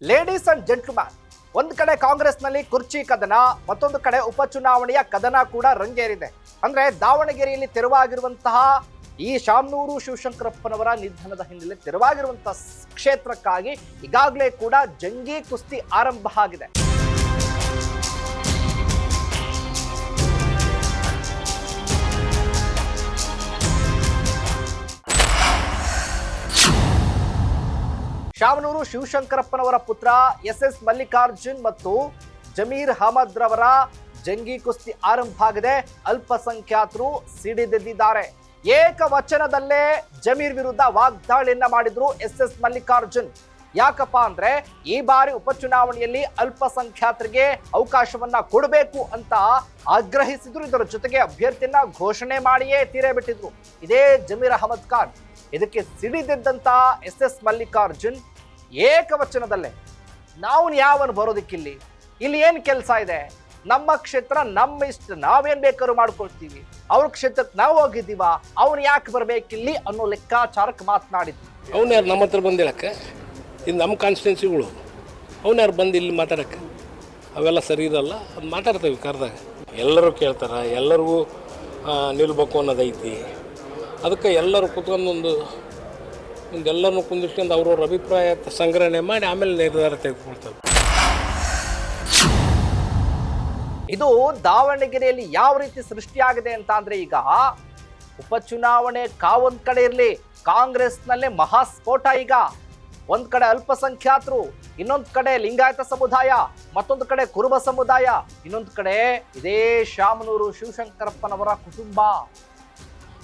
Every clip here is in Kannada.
ಲೇಡೀಸ್ ಅಂಡ್ ಜೆಂಟ್ಲ್ಮ್ಯಾನ್, ಒಂದು ಕಡೆ ಕಾಂಗ್ರೆಸ್ನಲ್ಲಿ ಕುರ್ಚಿ ಕದನ, ಮತ್ತೊಂದು ಕಡೆ ಉಪಚುನಾವಣೆಯ ಕದನ ಕೂಡ ರಂಗೇರಿದೆ. ಅಂದ್ರೆ ದಾವಣಗೆರೆಯಲ್ಲಿ ತೆರವಾಗಿರುವಂತಹ ಈ ಶಾಮನೂರು ಶಿವಶಂಕರಪ್ಪನವರ ನಿಧನದ ಹಿನ್ನೆಲೆ ತೆರವಾಗಿರುವಂತಹ ಕ್ಷೇತ್ರಕ್ಕಾಗಿ ಈಗಾಗಲೇ ಕೂಡ ಜಂಗೀ ಕುಸ್ತಿ ಆರಂಭ ಆಗಿದೆ. ಶಾಮನೂರು ಶಿವಶಂಕರಪ್ಪನವರ ಪುತ್ರ ಎಸ್ ಮಲ್ಲಿಕಾರ್ಜುನ್ ಮತ್ತು ಜಮೀರ್ ಅಹಮದ್ ರವರ ಜಂಗೀ ಕುಸ್ತಿ ಆರಂಭ ಆಗಿದೆ. ಅಲ್ಪಸಂಖ್ಯಾತರು ಸಿಡಿದೆದ್ದಿದ್ದಾರೆ. ಏಕವಚನದಲ್ಲೇ ಜಮೀರ್ ವಿರುದ್ಧ ವಾಗ್ದಾಳಿಯನ್ನ ಮಾಡಿದ್ರು ಎಸ್ ಮಲ್ಲಿಕಾರ್ಜುನ್. ಯಾಕಪ್ಪ ಅಂದ್ರೆ ಈ ಬಾರಿ ಉಪಚುನಾವಣೆಯಲ್ಲಿ ಅಲ್ಪಸಂಖ್ಯಾತರಿಗೆ ಅವಕಾಶವನ್ನ ಕೊಡಬೇಕು ಅಂತ ಆಗ್ರಹಿಸಿದ್ರು. ಇದರ ಜೊತೆಗೆ ಅಭ್ಯರ್ಥಿಯನ್ನ ಘೋಷಣೆ ಮಾಡಿಯೇ ತೀರೇ ಬಿಟ್ಟಿದ್ರು ಇದೇ ಜಮೀರ್ ಅಹಮದ್ ಖಾನ್. ಇದಕ್ಕೆ ಸಿಡಿದೆದ್ದಂತ ಎಸ್ ಮಲ್ಲಿಕಾರ್ಜುನ್ ಏಕವಚನದಲ್ಲೇ ನಾವು ಯಾವನು ಬರೋದಕ್ಕಿಲ್ಲಿ, ಇಲ್ಲಿ ಏನ್ ಕೆಲಸ ಇದೆ, ನಮ್ಮ ಕ್ಷೇತ್ರ ನಮ್ಮ ಇಷ್ಟ, ನಾವೇನ್ ಬೇಕಾದ್ರೂ ಮಾಡ್ಕೊಳ್ತೀವಿ, ಅವ್ರ ಕ್ಷೇತ್ರಕ್ಕೆ ನಾವು ಹೋಗಿದ್ದೀವ, ಅವನು ಯಾಕೆ ಬರ್ಬೇಕಿಲ್ಲಿ ಅನ್ನೋ ಲೆಕ್ಕಾಚಾರಕ್ಕೆ ಮಾತನಾಡಿದ್ವಿ. ಅವ್ನು ಯಾರು ನಮ್ಮ ಹತ್ರ ಬಂದಿಳಕ್ಕೆ, ಇದು ನಮ್ಮ ಕಾನ್ಸ್ಟಿಟ್ಯೂನ್ಸಿಗಳು, ಅವ್ನು ಯಾರು ಬಂದು ಇಲ್ಲಿ ಮಾತಾಡಕ್ಕೆ, ಅವೆಲ್ಲ ಸರಿ ಇರಲ್ಲ. ಅದು ಮಾತಾಡ್ತೇವೆ ಕರೆದಾಗ. ಎಲ್ಲರೂ ಕೇಳ್ತಾರೆ, ಎಲ್ಲರಿಗೂ ನಿಲ್ಬೇಕು ಅನ್ನೋದೈತಿ. ಅದಕ್ಕೆ ಎಲ್ಲರೂ ಕುತ್ಕೊಂಡೊಂದು ಎಲ್ಲರನ್ನೂ ಕುಂದಿಸ್ಕೊಂಡು ಅವ್ರವ್ರ ಅಭಿಪ್ರಾಯ ಸಂಗ್ರಹಣೆ ಮಾಡಿ ಆಮೇಲೆ ನಿರ್ಧಾರ ತೆಗೆದುಕೊಳ್ತಾರೆ. ಇದು ದಾವಣಗೆರೆಯಲ್ಲಿ ಯಾವ ರೀತಿ ಸೃಷ್ಟಿಯಾಗಿದೆ ಅಂತ ಅಂದ್ರೆ, ಈಗ ಉಪಚುನಾವಣೆ ಕಾವೊಂದ್ ಕಡೆ ಇರಲಿ, ಕಾಂಗ್ರೆಸ್ನಲ್ಲೇ ಮಹಾಸ್ಫೋಟ. ಈಗ ಒಂದ್ ಕಡೆ ಅಲ್ಪಸಂಖ್ಯಾತರು, ಇನ್ನೊಂದು ಕಡೆ ಲಿಂಗಾಯತ ಸಮುದಾಯ, ಮತ್ತೊಂದು ಕಡೆ ಕುರುಬ ಸಮುದಾಯ, ಇನ್ನೊಂದು ಕಡೆ ಇದೇ ಶಾಮನೂರು ಶಿವಶಂಕರಪ್ಪನವರ ಕುಟುಂಬ.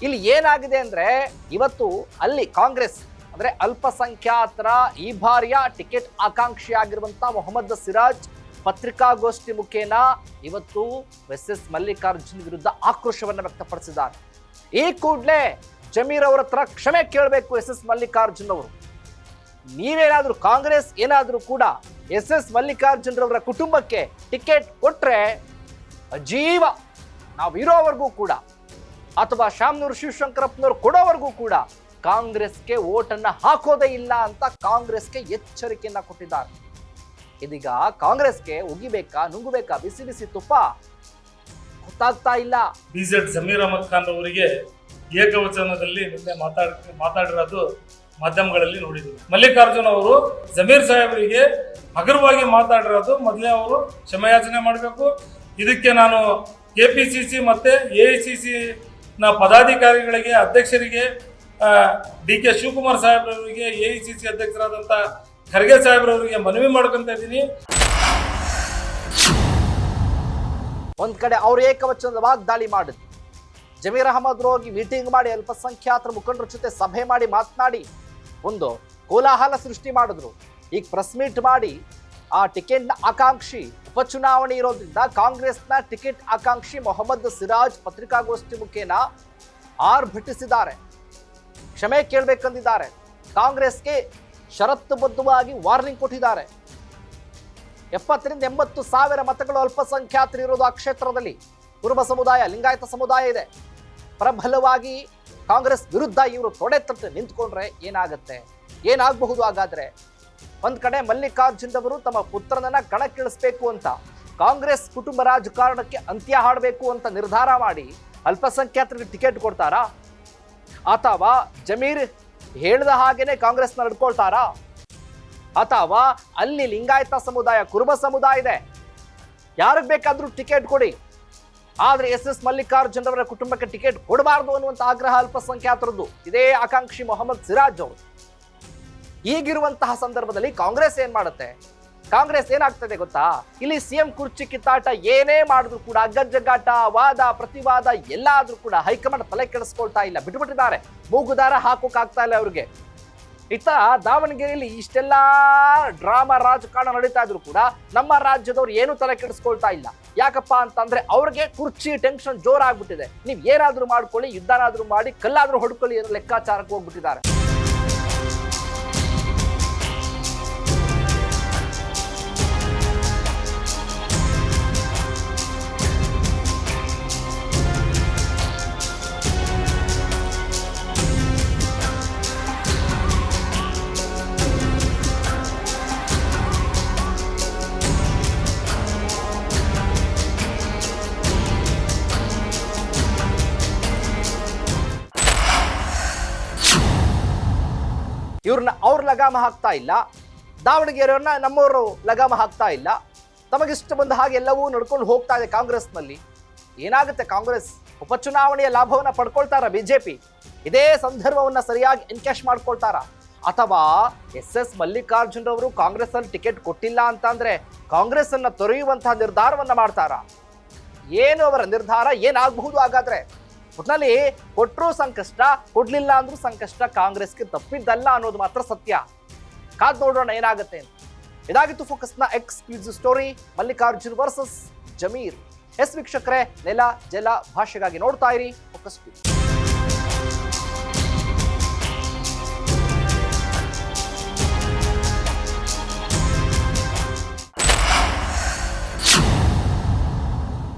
ಇಲ್ಲಿ ಏನಾಗಿದೆ ಅಂದ್ರೆ, ಇವತ್ತು ಅಲ್ಲಿ ಕಾಂಗ್ರೆಸ್ ಅಂದ್ರೆ ಅಲ್ಪಸಂಖ್ಯಾತರ ಈ ಬಾರಿಯ ಟಿಕೆಟ್ ಆಕಾಂಕ್ಷಿಯಾಗಿರುವಂತ ಮೊಹಮ್ಮದ್ ಸಿರಾಜ್ ಪತ್ರಿಕಾಗೋಷ್ಠಿ ಮುಖೇನ ಇವತ್ತು ಎಸ್ ಮಲ್ಲಿಕಾರ್ಜುನ್ ವಿರುದ್ಧ ಆಕ್ರೋಶವನ್ನು ವ್ಯಕ್ತಪಡಿಸಿದ್ದಾರೆ. ಈ ಕೂಡಲೇ ಜಮೀರ್ ಅವರ ಹತ್ರ ಕ್ಷಮೆ ಕೇಳಬೇಕು ಎಸ್ ಮಲ್ಲಿಕಾರ್ಜುನ್ ಅವರು. ನೀವೇನಾದ್ರೂ ಕಾಂಗ್ರೆಸ್ ಏನಾದ್ರೂ ಕೂಡ ಎಸ್ ಮಲ್ಲಿಕಾರ್ಜುನ್ ರವರ ಕುಟುಂಬಕ್ಕೆ ಟಿಕೆಟ್ ಕೊಟ್ರೆ ಅಜೀವ ನಾವು ಇರೋವರೆಗೂ ಕೂಡ, ಅಥವಾ ಶಾಮನೂರು ಶಿವಶಂಕರಪ್ಪನವರು ಕೊಡೋವರೆಗೂ ಕೂಡ ಕಾಂಗ್ರೆಸ್ಗೆ ಓಟನ್ನ ಹಾಕೋದೇ ಇಲ್ಲ ಅಂತ ಕಾಂಗ್ರೆಸ್ಗೆ ಎಚ್ಚರಿಕೆಯನ್ನ ಕೊಟ್ಟಿದ್ದಾರೆ. ಇದೀಗ ಕಾಂಗ್ರೆಸ್ಗೆ ಉಗಿಬೇಕಾ ನುಂಗಬೇಕಾ ಬಿಸಿ ಬಿಸಿ ತುಪ್ಪ ಗೊತ್ತಾಗ್ತಾ ಇಲ್ಲ. ಬಿಜೆಡ್ ಜಮೀರ್ ಅಹಮದ್ ಖಾನ್ ಅವರಿಗೆ ಏಕವಚನದಲ್ಲಿ ನಿನ್ನೆ ಮಾತಾಡಿರೋದು ಮಾಧ್ಯಮಗಳಲ್ಲಿ ನೋಡಿದ್ರು. ಮಲ್ಲಿಕಾರ್ಜುನ್ ಅವರು ಜಮೀರ್ ಸಾಹೇಬರಿಗೆ ಹಗುರವಾಗಿ ಮಾತಾಡಿರೋದು ಮೊದಲೇ ಅವರು ಕ್ಷಮೆಯಾಚನೆ ಮಾಡಬೇಕು. ಇದಕ್ಕೆ ನಾನು ಕೆಪಿಸಿಸಿ ಮತ್ತೆ ಎಐಸಿಸಿ ನ ಪದಾಧಿಕಾರಿಗಳಿಗೆ, ಅಧ್ಯಕ್ಷರಿಗೆ, ಡಿ ಕೆ ಶಿವಕುಮಾರ್ ಸಾಹೇಬ್ರವರಿಗೆ, ಎಐಸಿಸಿ ಅಧ್ಯಕ್ಷರಾದಂಥ ಖರ್ಗೆ ಸಾಹೇಬ್ರವರಿಗೆ ಮನವಿ ಮಾಡ್ಕೊಂತ ಇದ್ದೀನಿ. ಒಂದ್ ಕಡೆ ಅವ್ರು ಏಕವಚನದ ವಾಗ್ದಾಳಿ ಮಾಡಿದ್ರು. ಜಮೀರ್ ಅಹಮದ್ ಹೋಗಿ ಮೀಟಿಂಗ್ ಮಾಡಿ ಅಲ್ಪಸಂಖ್ಯಾತರ ಮುಖಂಡರ ಜೊತೆ ಸಭೆ ಮಾಡಿ ಮಾತನಾಡಿ ಒಂದು ಕೋಲಾಹಲ ಸೃಷ್ಟಿ ಮಾಡಿದ್ರು. ಈಗ ಪ್ರೆಸ್ ಮೀಟ್ ಮಾಡಿ ಆ ಟಿಕೆಟ್ನ ಆಕಾಂಕ್ಷಿ, ಉಪಚುನಾವಣೆ ಇರೋದ್ರಿಂದ ಕಾಂಗ್ರೆಸ್ನ ಟಿಕೆಟ್ ಆಕಾಂಕ್ಷಿ ಮೊಹಮ್ಮದ್ ಸಿರಾಜ್ ಪತ್ರಿಕಾಗೋಷ್ಠಿ ಮುಖೇನ ಆರ್ಭಟಿಸಿದ್ದಾರೆ. ಕ್ಷಮೆ ಕೇಳಬೇಕಂದಿದ್ದಾರೆ. ಕಾಂಗ್ರೆಸ್ಗೆ ಷರತ್ತುಬದ್ಧವಾಗಿ ವಾರ್ನಿಂಗ್ ಕೊಟ್ಟಿದ್ದಾರೆ. 70 ರಿಂದ 80 ಸಾವಿರ ಮತಗಳು ಅಲ್ಪಸಂಖ್ಯಾತರು ಇರೋದು ಆ ಕ್ಷೇತ್ರದಲ್ಲಿ. ಕುರುಬ ಸಮುದಾಯ, ಲಿಂಗಾಯತ ಸಮುದಾಯ ಇದೆ. ಪ್ರಬಲವಾಗಿ ಕಾಂಗ್ರೆಸ್ ವಿರುದ್ಧ ಇವರು ತೊಡೆತಟ್ಟು ನಿಂತ್ಕೊಂಡ್ರೆ ಏನಾಗುತ್ತೆ, ಏನಾಗಬಹುದು? ಹಾಗಾದ್ರೆ ಒಂದ್ ಕಡೆ ಮಲ್ಲಿಕಾರ್ಜುನ್ ಅವರು ತಮ್ಮ ಪುತ್ರನನ್ನ ಕಣಕ್ಕಿಳಿಸ್ಬೇಕು ಅಂತ, ಕಾಂಗ್ರೆಸ್ ಕುಟುಂಬ ರಾಜಕಾರಣಕ್ಕೆ ಅಂತ್ಯ ಹಾಡಬೇಕು ಅಂತ ನಿರ್ಧಾರ ಮಾಡಿ ಅಲ್ಪಸಂಖ್ಯಾತರಿಗೆ ಟಿಕೆಟ್ ಕೊಡ್ತಾರಾ? ಅಥವಾ ಜಮೀರ್ ಹೇಳಿದ ಹಾಗೇನೆ ಕಾಂಗ್ರೆಸ್ ನಡ್ಕೊಳ್ತಾರಾ? ಅಥವಾ ಅಲ್ಲಿ ಲಿಂಗಾಯತ ಸಮುದಾಯ, ಕುರುಬ ಸಮುದಾಯ ಇದೆ, ಯಾರಿಗೆ ಬೇಕಾದ್ರೂ ಟಿಕೆಟ್ ಕೊಡಿ, ಆದ್ರೆ ಎಸ್ ಮಲ್ಲಿಕಾರ್ಜುನ್ ಅವರ ಕುಟುಂಬಕ್ಕೆ ಟಿಕೆಟ್ ಕೊಡಬಾರ್ದು ಅನ್ನುವಂತ ಆಗ್ರಹ ಅಲ್ಪಸಂಖ್ಯಾತರದ್ದು. ಇದೇ ಆಕಾಂಕ್ಷಿ ಮೊಹಮ್ಮದ್ ಸಿರಾಜ್ ಅವರು. ಈಗಿರುವಂತಹ ಸಂದರ್ಭದಲ್ಲಿ ಕಾಂಗ್ರೆಸ್ ಏನ್ ಮಾಡುತ್ತೆ? ಕಾಂಗ್ರೆಸ್ ಏನಾಗ್ತದೆ ಗೊತ್ತಾ? ಇಲ್ಲಿ ಸಿಎಂ ಕುರ್ಚಿ ಕಿತ್ತಾಟ ಏನೇ ಮಾಡಿದ್ರು ಕೂಡ, ಅಗ್ಗಜ್ಜಗಾಟ, ವಾದ ಪ್ರತಿವಾದ ಎಲ್ಲ ಆದ್ರೂ ಕೂಡ ಹೈಕಮಾಂಡ್ ತಲೆ ಕೆಡಿಸ್ಕೊಳ್ತಾ ಇಲ್ಲ, ಬಿಟ್ಟುಬಿಟ್ಟಿದ್ದಾರೆ. ಮೂಗುದಾರ ಹಾಕೋಕ್ಕಾಗ್ತಾ ಇಲ್ಲ ಅವ್ರಿಗೆ. ಇತ್ತ ದಾವಣಗೆರೆಯಲ್ಲಿ ಇಷ್ಟೆಲ್ಲಾ ಡ್ರಾಮಾ ರಾಜಕಾರಣ ನಡೀತಾ ಇದ್ರು ಕೂಡ ನಮ್ಮ ರಾಜ್ಯದವ್ರು ಏನು ತಲೆ ಕೆಡಿಸ್ಕೊಳ್ತಾ ಇಲ್ಲ. ಯಾಕಪ್ಪ ಅಂತಂದ್ರೆ ಅವ್ರಿಗೆ ಕುರ್ಚಿ ಟೆನ್ಷನ್ ಜೋರಾಗ್ಬಿಟ್ಟಿದೆ. ನೀವ್ ಏನಾದ್ರೂ ಮಾಡ್ಕೊಳ್ಳಿ, ಯುದ್ಧನಾದ್ರೂ ಮಾಡಿ, ಕಲ್ಲಾದ್ರೂ ಹೊಡ್ಕೊಳ್ಳಿ ಅನ್ನೋ ಲೆಕ್ಕಾಚಾರಕ್ಕೆ ಹೋಗ್ಬಿಟ್ಟಿದ್ದಾರೆ. ಇವ್ರನ್ನ ಅವ್ರ ಲಗಾಮ ಹಾಕ್ತಾ ಇಲ್ಲ, ದಾವಣಗೆರೆಯವ್ರನ್ನ ನಮ್ಮವರು ಲಗಾಮ ಹಾಕ್ತಾ ಇಲ್ಲ. ತಮಗಿಷ್ಟ ಬಂದ ಹಾಗೆ ಎಲ್ಲವೂ ನಡ್ಕೊಂಡು ಹೋಗ್ತಾ ಇದೆ ಕಾಂಗ್ರೆಸ್ನಲ್ಲಿ. ಏನಾಗುತ್ತೆ, ಕಾಂಗ್ರೆಸ್ ಉಪಚುನಾವಣೆಯ ಲಾಭವನ್ನ ಪಡ್ಕೊಳ್ತಾರ ಬಿಜೆಪಿ? ಇದೇ ಸಂದರ್ಭವನ್ನ ಸರಿಯಾಗಿ ಎನ್ಕ್ಯಾಶ್ ಮಾಡ್ಕೊಳ್ತಾರ? ಅಥವಾ ಎಸ್ ಮಲ್ಲಿಕಾರ್ಜುನ್ ಅವರು ಕಾಂಗ್ರೆಸ್ ಅಲ್ಲಿ ಟಿಕೆಟ್ ಕೊಟ್ಟಿಲ್ಲ ಅಂತಂದ್ರೆ ಕಾಂಗ್ರೆಸ್ ಅನ್ನ ತೊರೆಯುವಂತಹ ನಿರ್ಧಾರವನ್ನ ಮಾಡ್ತಾರ? ಏನು ಅವರ ನಿರ್ಧಾರ, ಏನಾಗಬಹುದು? ಹಾಗಾದ್ರೆ ಒಟ್ನಲ್ಲಿ ಕೊಟ್ಟರು ಸಂಕಷ್ಟ, ಕೊಡ್ಲಿಲ್ಲ ಅಂದ್ರೂ ಸಂಕಷ್ಟ, ಕಾಂಗ್ರೆಸ್ಗೆ ತಪ್ಪಿದ್ದಲ್ಲ ಅನ್ನೋದು ಮಾತ್ರ ಸತ್ಯ. ಕಾದ್ ನೋಡೋಣ ಏನಾಗುತ್ತೆ ಅಂತ. ಇದಾಗಿತ್ತು ಫೋಕಸ್ನ exclusive story, Mallikarjun versus Zameer. ವೀಕ್ಷಕರೇ, ನೆಲ ಜಲ ಭಾಷೆಗಾಗಿ ನೋಡ್ತಾ ಇರಿ ಫೋಕಸ್.